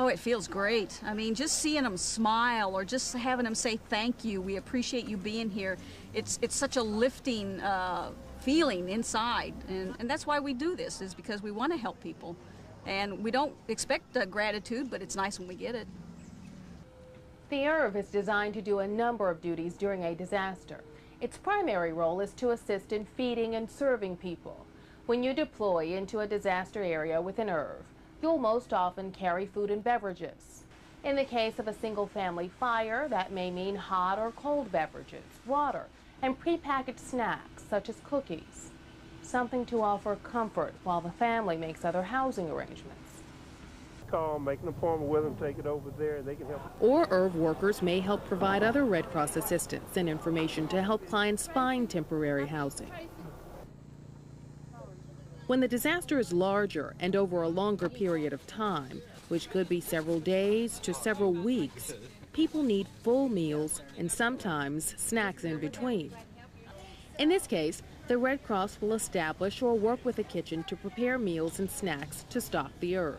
Oh, it feels great. I mean, just seeing them smile or just having them say thank you, we appreciate you being here. It's such a lifting feeling inside, and that's why we do this, is because we want to help people. And we don't expect gratitude, but it's nice when we get it. The ERV is designed to do a number of duties during a disaster. Its primary role is to assist in feeding and serving people. When you deploy into a disaster area with an ERV, you'll most often carry food and beverages. In the case of a single-family fire, that may mean hot or cold beverages, water, and prepackaged snacks such as cookies. Something to offer comfort while the family makes other housing arrangements. Call, make an appointment with them, take it over there, they can help. Or ERV workers may help provide other Red Cross assistance and information to help clients find temporary housing. When the disaster is larger and over a longer period of time, which could be several days to several weeks, people need full meals and sometimes snacks in between. In this case, the Red Cross will establish or work with the kitchen to prepare meals and snacks to stock the ERV.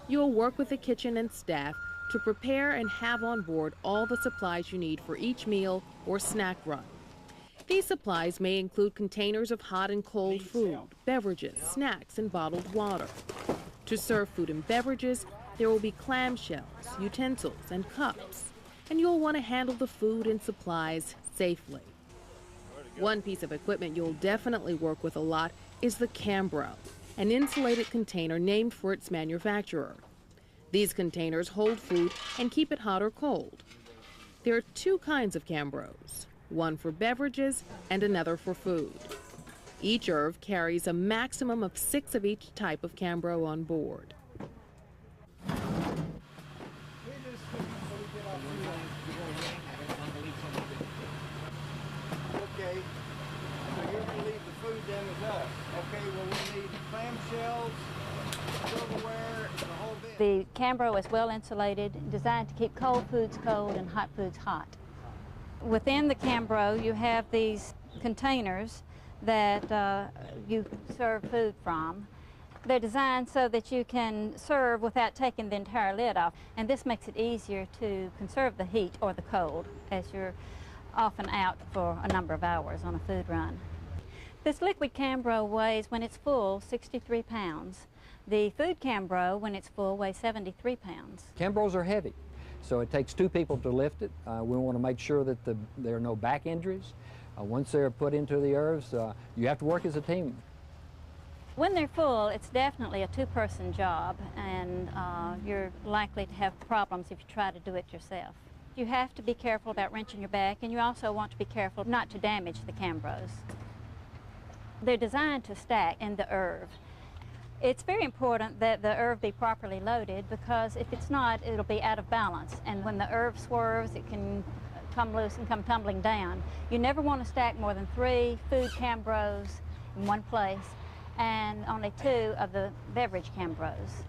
You'll work with the kitchen and staff to prepare and have on board all the supplies you need for each meal or snack run. These supplies may include containers of hot and cold food, beverages, snacks, and bottled water. To serve food and beverages, there will be clamshells, utensils, and cups, and you'll want to handle the food and supplies safely. One piece of equipment you'll definitely work with a lot is the Cambro, an insulated container named for its manufacturer. These containers hold food and keep it hot or cold. There are two kinds of Cambros, one for beverages and another for food. Each ERV carries a maximum of 6 of each type of Cambro on board. Okay, so you're going to leave the food then with us. Okay, well we need clamshells, silverware, the whole bit. The Cambro is well insulated, designed to keep cold foods cold and hot foods hot. Within the Cambro, you have these containers that you serve food from. They're designed so that you can serve without taking the entire lid off, and this makes it easier to conserve the heat or the cold as you're often out for a number of hours on a food run. This liquid Cambro weighs, when it's full, 63 pounds. The food Cambro, when it's full, weighs 73 pounds. Cambros are heavy, so it takes 2 people to lift it. We want to make sure that there are no back injuries. Once they're put into the ERVs, you have to work as a team. When they're full, it's definitely a 2-person job, and you're likely to have problems if you try to do it yourself. You have to be careful about wrenching your back, and you also want to be careful not to damage the Cambros. They're designed to stack in the ERV. It's very important that the ERV be properly loaded, because if it's not, it'll be out of balance, and when the ERV swerves, it can come loose and come tumbling down. You never want to stack more than 3 food Cambros in one place, and only 2 of the beverage Cambros.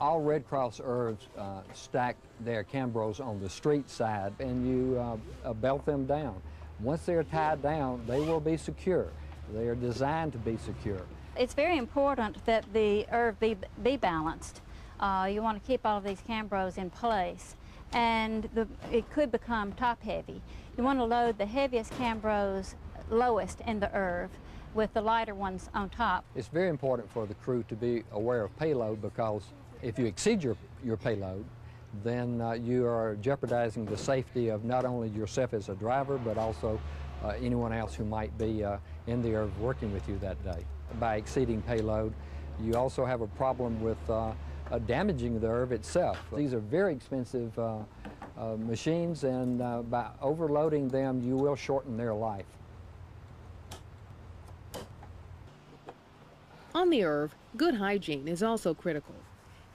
All Red Cross ERVs stack their Cambros on the street side, and you belt them down. Once they're tied down, they will be secure. They are designed to be secure. It's very important that the ERV be balanced. You want to keep all of these Cambros in place, and it could become top-heavy. You want to load the heaviest Cambros lowest in the ERV, with the lighter ones on top. It's very important for the crew to be aware of payload, because if you exceed your payload, then you are jeopardizing the safety of not only yourself as a driver, but also anyone else who might be in the ERV working with you that day. By exceeding payload, you also have a problem with damaging the ERV itself. These are very expensive machines, and by overloading them, you will shorten their life. On the ERV, good hygiene is also critical.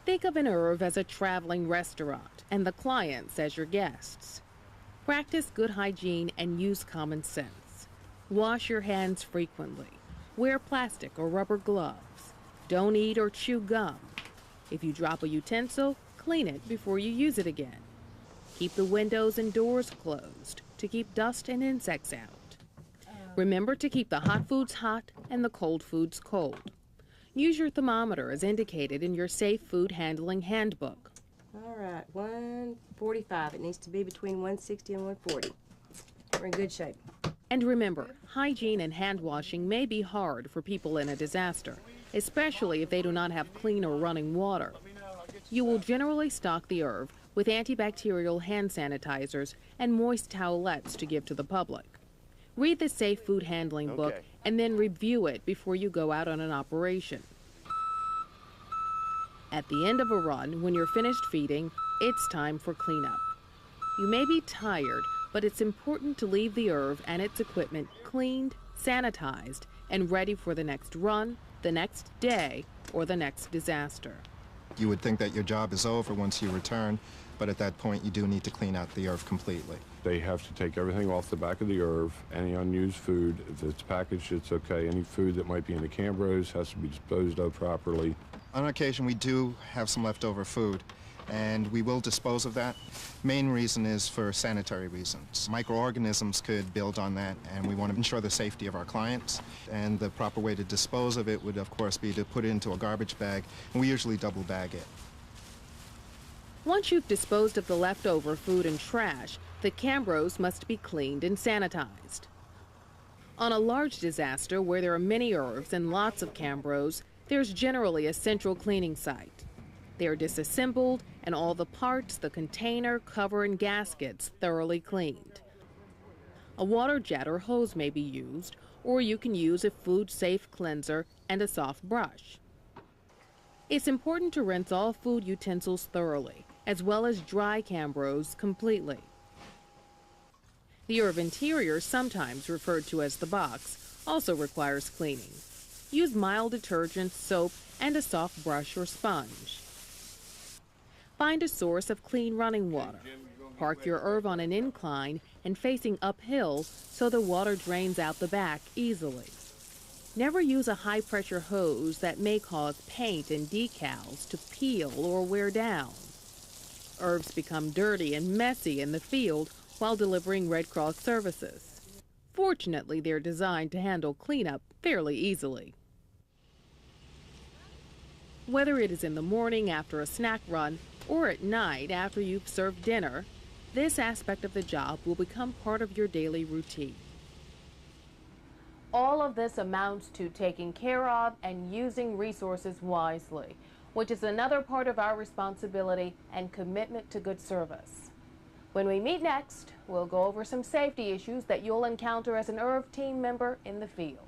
Think of an ERV as a traveling restaurant and the clients as your guests. Practice good hygiene and use common sense. Wash your hands frequently. Wear plastic or rubber gloves. Don't eat or chew gum. If you drop a utensil, clean it before you use it again. Keep the windows and doors closed to keep dust and insects out. Remember to keep the hot foods hot and the cold foods cold. Use your thermometer as indicated in your Safe Food Handling Handbook. All right, 145. It needs to be between 160 and 140. We're in good shape. And remember, hygiene and hand washing may be hard for people in a disaster, especially if they do not have clean or running water. You will generally stock the ERV with antibacterial hand sanitizers and moist towelettes to give to the public. Read the Safe Food Handling book and then review it before you go out on an operation. At the end of a run, when you're finished feeding, it's time for cleanup. You may be tired, but it's important to leave the ERV and its equipment cleaned, sanitized, and ready for the next run, the next day, or the next disaster. You would think that your job is over once you return, but at that point you do need to clean out the ERV completely. They have to take everything off the back of the ERV, any unused food. If it's packaged, it's okay. Any food that might be in the Cambros has to be disposed of properly. On occasion we do have some leftover food, and we will dispose of that. Main reason is for sanitary reasons. Microorganisms could build on that, and we want to ensure the safety of our clients. And the proper way to dispose of it would, of course, be to put it into a garbage bag, and we usually double bag it. Once you've disposed of the leftover food and trash, the Cambros must be cleaned and sanitized. On a large disaster where there are many ERVs and lots of Cambros, there's generally a central cleaning site. They are disassembled and all the parts, the container, cover, and gaskets thoroughly cleaned. A water jet or hose may be used, or you can use a food-safe cleanser and a soft brush. It's important to rinse all food utensils thoroughly, as well as dry Cambros completely. The ERV interior, sometimes referred to as the box, also requires cleaning. Use mild detergent, soap, and a soft brush or sponge. Find a source of clean running water. Park your ERV on an incline and facing uphill so the water drains out the back easily. Never use a high-pressure hose that may cause paint and decals to peel or wear down. ERVs become dirty and messy in the field while delivering Red Cross services. Fortunately, they're designed to handle cleanup fairly easily. Whether it is in the morning after a snack run or at night after you've served dinner, this aspect of the job will become part of your daily routine. All of this amounts to taking care of and using resources wisely, which is another part of our responsibility and commitment to good service. When we meet next, we'll go over some safety issues that you'll encounter as an ERV team member in the field.